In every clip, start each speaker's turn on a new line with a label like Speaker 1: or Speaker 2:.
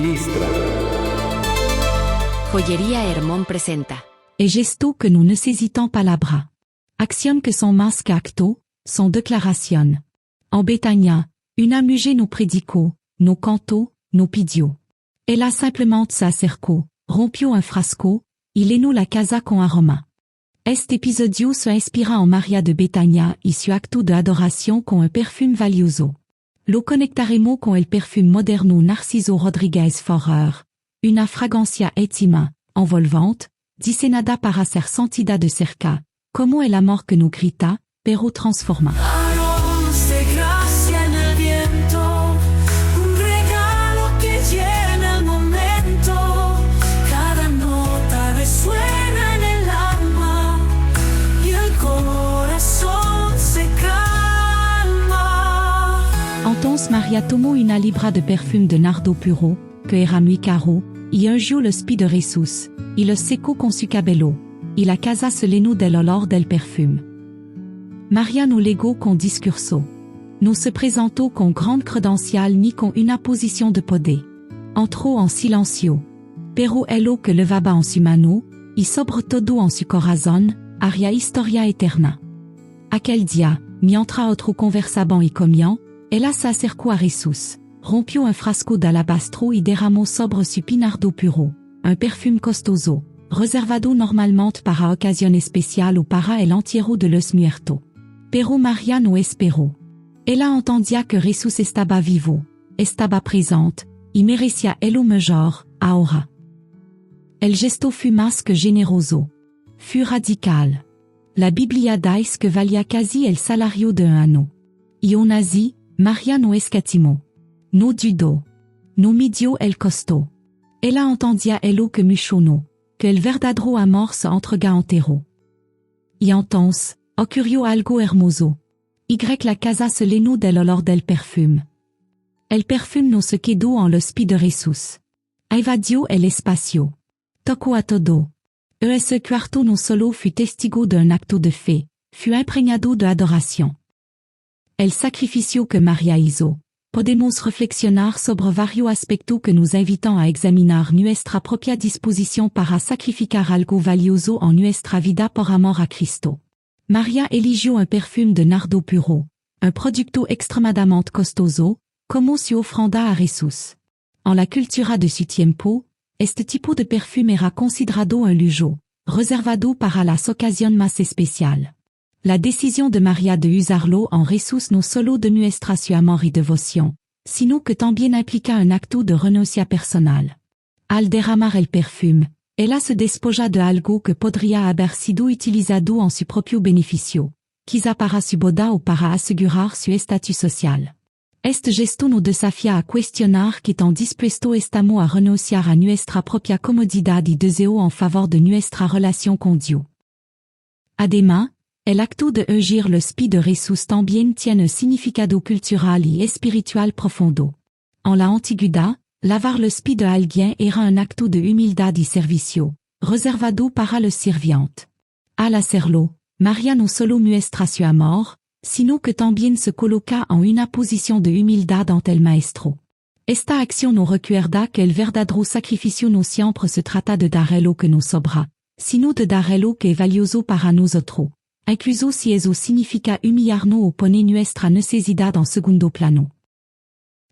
Speaker 1: Listra.
Speaker 2: Joyería Hermón presenta.
Speaker 3: Et gesto que nous necessitons palabra. Acción que son más que acto, son declaración. En Betania, una mujer nous prédico, nos canto, nos pidio. Ella simplement se acercó, rompió un frasco, y llenó la casa con aroma. Este episodio se inspira en María de Betania y su acto de adoración con un perfume valioso. Lo conectaremos con el perfume moderno Narciso Rodriguez Forer, una fragancia íntima, envolvante, diseñada para ser sentida de cerca, como el amor que nos grita, pero transforma.
Speaker 4: Aromas de gracia en el viento, un regalo que llena el momento. Cada nota resuena en el alma y el corazón se calma.
Speaker 3: Entonces María tomó una libra de perfume de nardo puro, que era muy caro, y ungió los pies de Jesús, y los secó con su cabello, y la casa se llenó del olor del perfume. María no legó con discurso. No se presentó con grande credencial ni con una posición de poder. Entró en silencio. Pero elo que levaba en su mano, y sobre todo en su corazón, haría historia eterna. Aquel día, mientras otro conversaban y comían, ella se acercó a Jesús, rompió un frasco d'alabastro y derramó sobre su pinardo puro, un perfume costoso, reservado normalmente para ocasión especial o para el entierro de los muertos. Pero María no esperó. Ella entendía que Jesús estaba vivo, estaba presente, y merecía el mejor, ahora. El gesto fut más que generoso. Fut radical. La Biblia dice que valía casi el salario de un año. Y aún así, María no escatimó. No dudó. No midió el costo. Ella entendía el que mucho que el verdadero amor se entrega entero. Y entonces, ocurrió algo hermoso. La casa se llenó del olor del perfume. El perfume no se quedó en los pies de Jesús. Invadió el espacio. Tocó a todo. Ese cuarto no solo fut testigo d'un acto de fe, fut impregnado de adoración. El sacrificio que María hizo. Podemos reflexionar sobre varios aspectos que nos invitan a examinar nuestra propia disposición para sacrificar algo valioso en nuestra vida por amor a Cristo. María eligió un perfume de nardo puro, un producto extremadamente costoso, como su ofrenda a Jesús. En la cultura de su tiempo, este tipo de perfume era considerado un lujo, reservado para las ocasiones más especiales. La decisión de María de usarlo en Jesús no solo demuestra su amor y devoción, sino que también implica un acto de renuncia personal. Al derramar el perfume, ella se despoja de algo que podría haber sido utilizado en su propio beneficio, quizá para su boda o para asegurar su estatus social. Este gesto nos desafía a cuestionar qué tan dispuesto estamos a renunciar a nuestra propia comodidad y deseo en favor de nuestra relación con Dios. Además, el acto de ungir los pies de Jesús también tiene un significado cultural y espiritual profundo. En la antigüedad, lavar los pies de alguien era un acto de humildad y servicio, reservado para los sirvientes. Al hacerlo, María no solo muestra su amor, sino que también se coloca en una posición de humildad ante el Maestro. Esta acción nos recuerda que el verdadero sacrificio no siempre se trata de dar lo que nos sobra, sino de dar lo que es valioso para nosotros. Incluso si eso significa humillarnos o poner nuestra necesidad en segundo plano.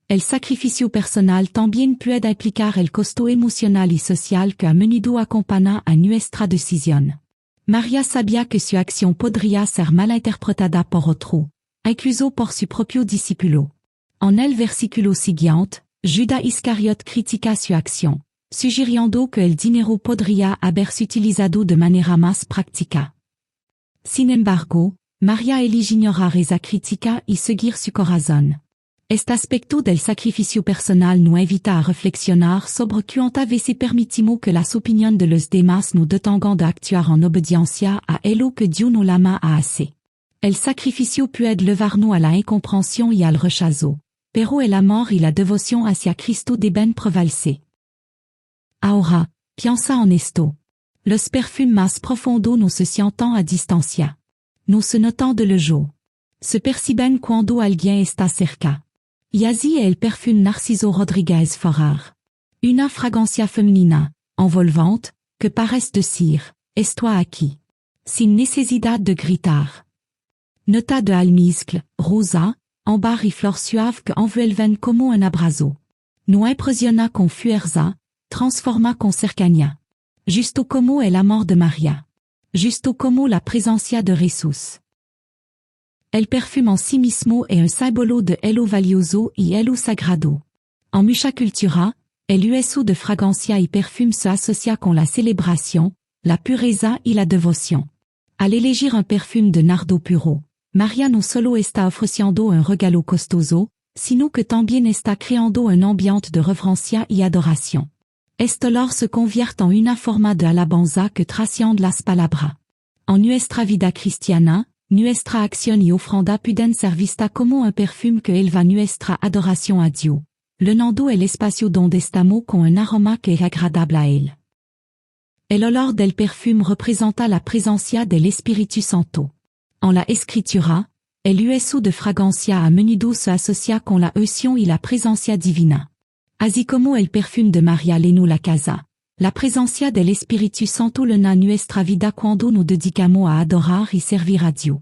Speaker 3: El sacrificio personal también puede implicar el costo emocional y social que a menudo acompaña a nuestra decisión. María sabía que su acción podría ser malinterpretada por otro, incluso por su propio discípulo. En el versículo siguiente, Judas Iscariot critica su acción, sugiriendo que el dinero podría haberse utilizado de manera más práctica. Sin embargo, María elige ignorar esa crítica y seguir su corazón. Este aspecto del sacrificio personal nos invita a reflexionar sobre cuántas veces permitimos que las opiniones de los demás nos detengan de actuar en obediencia a lo que Dios nos llama a hacer. El sacrificio puede llevarnos a la incomprensión y al rechazo, pero el amor y la devoción hacia Cristo deben prevalecer. Ahora, piensa en esto. Los perfumes más profundos no se sienten a distancia. No se notan de lejos. Se perciben cuando alguien está cerca. Y así es el perfume Narciso Rodriguez Forer. Una fragancia femenina, envolvante, que parece decir, esto aquí. Sin necesidad de gritar. Nota de almizcle, rosa, ámbar y flor suave que envuelven como un abrazo. No impresiona con fuerza, transforma con cercanía. Justo como el amor de María. Justo como la presencia de Jesús. El perfume en sí mismo es un símbolo de elo valioso y elo sagrado. En mucha cultura, el uso de fragancia y perfume se asocia con la celebración, la pureza y la devoción. Al elegir un perfume de nardo puro, María no solo está ofreciendo un regalo costoso, sino que también está creando un ambiente de reverencia y adoración. Este olor se convierte en una forma de alabanza que trasciende las palabras. En nuestra vida cristiana, nuestra acción y ofrenda pueden ser vista como un perfume que eleva nuestra adoración a Dios, llenando el espacio donde estamos con un aroma que es agradable a Él. El olor del perfume representa la presencia del Espíritu Santo. En la Escritura, el uso de fragancia a menudo se asocia con la unción y la presencia divina. Así como el perfume de María llenó la casa, la presencia del Espíritu Santo llena nuestra vida cuando nos dedicamos a adorar y servir a Dios.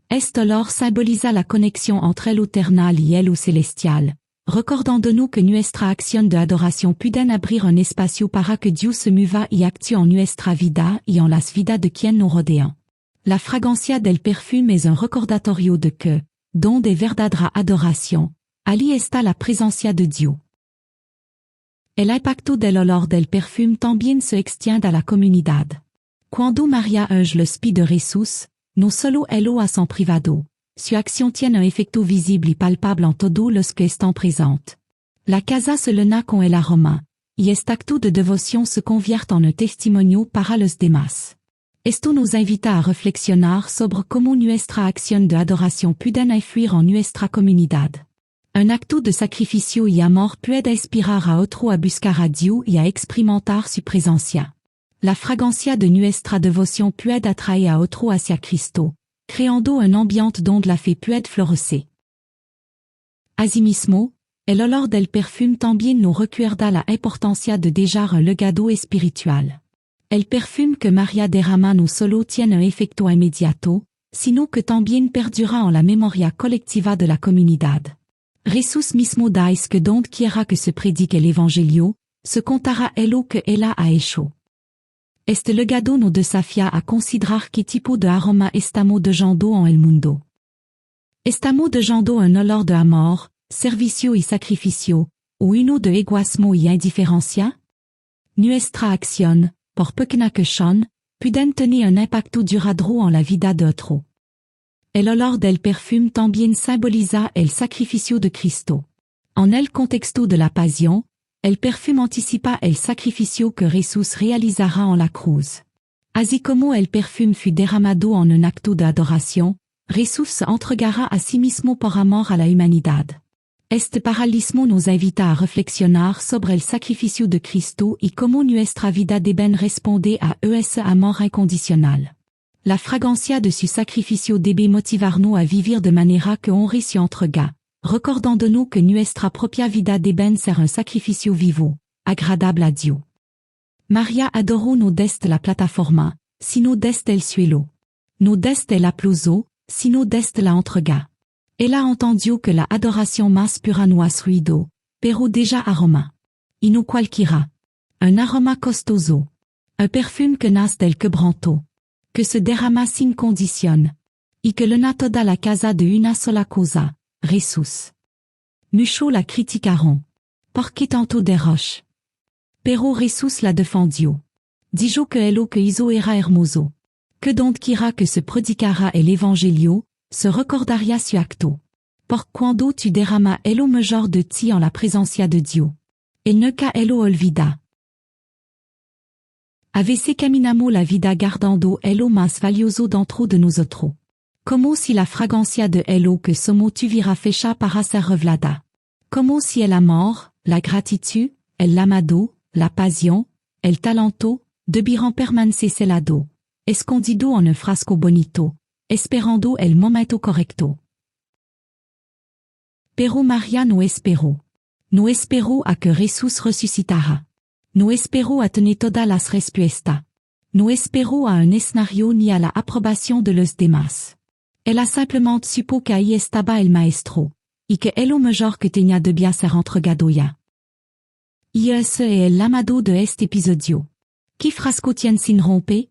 Speaker 3: Este olor simboliza la conexión entre lo terrenal y lo celestial, recordándonos que nuestra acción de adoración pueden abrir un espacio para que Dios se mueva y actúe en nuestra vida y en las vidas de quien nos rodean. La fragancia del perfume es un recordatorio de que, donde verdadera adoración, allí está la presencia de Dios. El impacto del olor del perfume también se extiende a la comunidad. Cuando María unge los pies de Jesús, no solo elo a son privado, su acción tiene un efecto visible y palpable en todos los que están presentes. La casa se llena con el aroma, y este acto de devoción se convierte en un testimonio para los demás. Esto nos invita a reflexionar sobre cómo nuestra acción de adoración pueden influir en nuestra comunidad. Un acto de sacrificio y amor puede inspirar a otro a buscar a Dios y a experimentar su presencia. La fragancia de nuestra devoción puede atraer a otro hacia Cristo, creando un ambiente donde la fe puede florecer. Asimismo, el olor del perfume también nos recuerda la importancia de dejar un legado espiritual. El perfume que María derrama no solo tiene un efecto inmediato, sino que también perdura en la memoria colectiva de la comunidad. Jesús mismo dice que donde quiera que se predique el evangelio, se contará lo que él ha hecho. Este legado nos desafía a considerar qué tipo de aroma estamos dejando en el mundo. Estamos dejando un olor de amor, servicio y sacrificio, o uno de egoísmo y indiferencia? Nuestra acción, por pequeña que son, pueden tener un impacto duradero en la vida de otro. El olor del perfume también simboliza el sacrificio de Cristo. En el contexto de la pasión, el perfume anticipa el sacrificio que Jesús realizará en la cruz. Así como el perfume fut derramado en un acto de adoración, Jesús se entregará a sí mismo por amor a la humanidad. Este paralelismo nos invita a reflexionar sobre el sacrificio de Cristo y cómo nuestra vida debe responder a ese amor incondicional. La fragancia de su sacrificio debe motivarnos a vivir de manera que honre su entrega, recordándonos que nuestra propia vida debe ser un sacrificio vivo, agradable a Dios. María adoró no desde la plataforma, sino desde el suelo. No desde el aplauso, sino desde la entrega. Ella entendió que la adoración más pura no es ruido, pero déjà aroma. Y no cualquiera. Un aroma costoso. Un perfume que nace del quebranto. Que se derrama sin condición. Y que llena toda la casa de una sola cosa, Jesús. Muchos la criticaron. Porque tanto de roche. Pero Jesús la defendió. Dijo que lo que hizo era hermoso. Que donde quiera que se predicara el evangelio, se recordaría su acto. Por cuando tu derrama lo mejor de ti en la presencia de Dios. El nunca lo olvida. A veces caminamos la vida guardando lo más valioso dentro de nosotros. Como si la fragancia de lo que somos tuviera fecha para ser revelada. Como si el amor, la gratitud, el amado, la pasión, el talento, debieran permanecer celado, escondido en un frasco bonito, esperando el momento correcto. Pero María no esperó. No espero a que Jesús resucitará. No espero a tener toda las respuestas. No espero a un escenario ni a la aprobación de los demás. Ella simplement supo que ahí estaba el maestro, y que es lo mejor que tenía de bien ser entregado ya. Y ese es el llamado de este episodio. ¿Qué frasco tiene sin romper?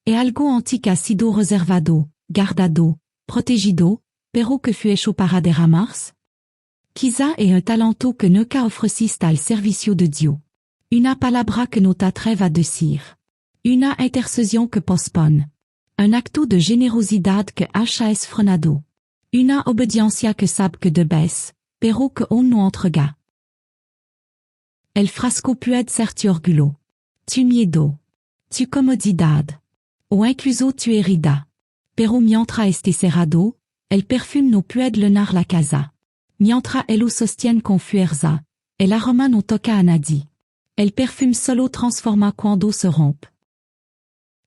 Speaker 3: Es algo antique ha sido reservado, guardado, protegido, pero que fue hecho para derramarse? Quizá es un talento que nunca ofreciste al servicio de Dios. Una palabra que no te atreve a decir. Una intercesión que pospone. Un acto de generosidad que hacha es frenado. Una obediencia que sabe que debes, pero que on no entrega. El frasco puede ser tu orgullo, tu miedo, tu comodidad, o incluso tu herida. Pero mientras esté cerrado, el perfume no puede llenar la casa. Mientras él lo sostiene con fuerza, el aroma no toca a nadie. El perfume solo transforma cuando se rompe.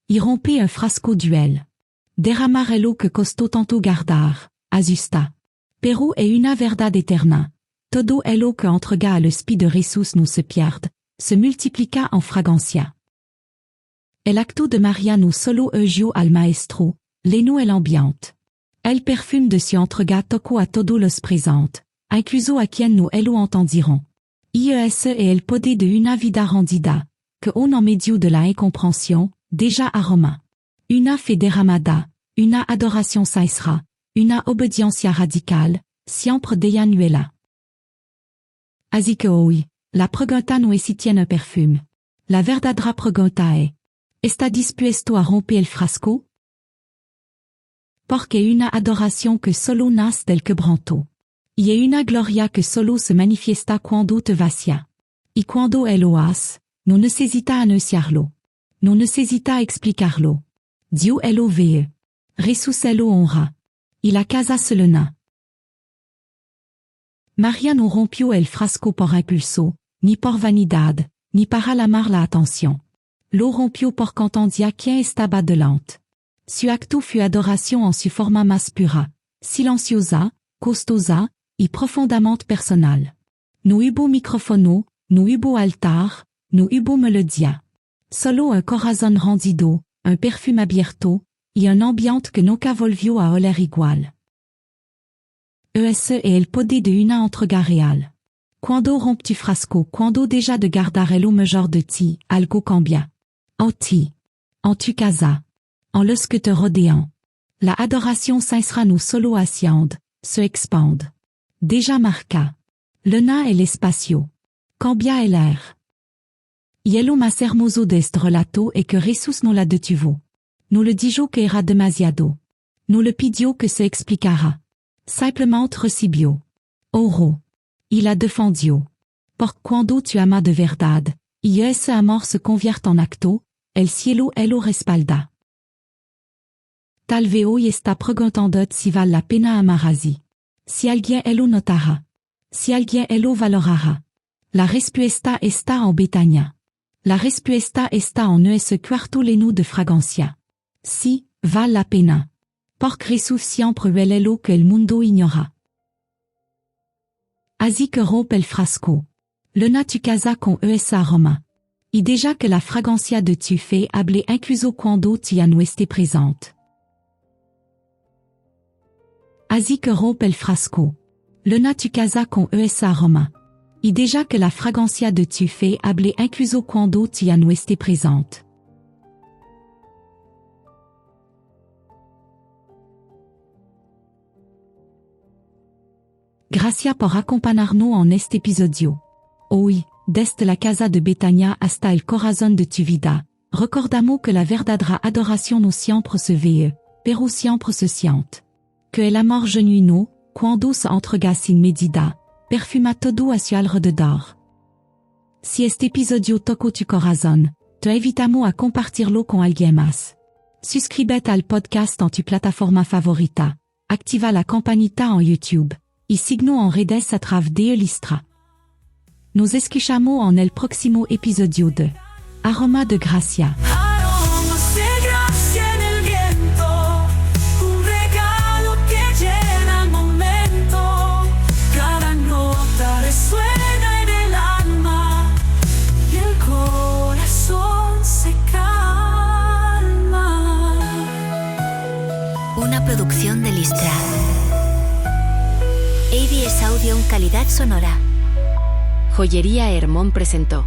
Speaker 3: Y rompe un frasco duel. Derramar el lo que costó tanto guardar, ajusta. Pero es una verdad eterna. Todo el lo que entrega al Espíritu de Jesús no se pierde, se multiplica en fragancia. El acto de María no solo oyó al maestro, llenó el ambiente. El perfume de su entrega tocó a todos los presentes, incluso a quien no lo entendirán. Y ese es el poder de una vida rendida, que on en medio de la incompréhension, déjà aroma. Una fe derramada, una adoración sincera, una obediencia radical, siempre deyanuela. Así que hoy, la pregunta no es si tiene un perfume. La verdadera pregunta es, ¿está dispuesto a romper el frasco? Porque una adoración que solo nace del quebranto. Y es una gloria que solo se manifiesta cuando te vacía. Y cuando él lo hace, no necesita anunciarlo. No necesita explicarlo. Dios él lo ve. Jesús él lo honra. Y la casa se llena. María no rompió el frasco por impulso, ni por vanidad, ni para llamar la atención. Lo rompió porque entendía quién estaba delante. Su acto fue adoración en su forma más pura, silenciosa, costosa, y profondamente personal. No hubo micrófono, no hubo altar, no hubo melodía. Solo un corazón rendido, un perfume abierto, y un ambiente que nunca volvió a oler igual. Ese es el poder de una entrega real. Cuando rompe tu frasco, cuando deja de guardar el lo mejor de ti, algo cambia. En ti. En tu casa. En los que te rodean. La adoración sincera no solo asciende, se expande. Déjà marca. Llena el espacio. Cambia el air. Y el lo más hermoso de este relato es que Jesús no la detuvo. No le dijo que era demasiado. No le pidió que se explicara. Simplement recibió. Oró. Y la defendió. Porque cuando tu amas de verdad, y ese amor se convierte en acto, el cielo él lo respalda. Tal vez hoy está preguntando si vale la pena amar así. Si alguien él lo notará. Si alguien él lo valorará. La respuesta está en Betania. La respuesta está en ese cuarto lleno de fragancia. Si, vale la pena. Porque Jesús siempre ve lo que el mundo ignora. Así que rompe el frasco. Llena tu casa con ese aroma. Y deja que la fragancia de tu fe hable incluso cuando tu ya no esté presente. Así que rompe el frasco. Llena tu casa con ese aroma. Y deja que la fragancia de tu fe hable incluso cuando tu ya no esté presente. Gracias por acompañarnos en este episodio. Hoy, desde la casa de Betania hasta el corazón de tu vida, recordamos que la verdadera adoración no siempre se ve, pero siempre se siente. Que el amor genuino, cuando se entrega sin medida, perfuma todo a su alrededor. Si este episodio tocó tu corazón, te invitamos a compartirlo con alguien más. Suscríbete al podcast en tu plataforma favorita, activa la campanita en YouTube, y signo en redes a través de Listra. Nos escuchamos en el próximo episodio de Aroma de Gracia.
Speaker 4: Aromas de gracia en el viento, un regalo que llena el momento. Cada nota resuena.
Speaker 1: producción de Listra. ABS Audio en calidad sonora.
Speaker 2: Joyería Hermón presentó.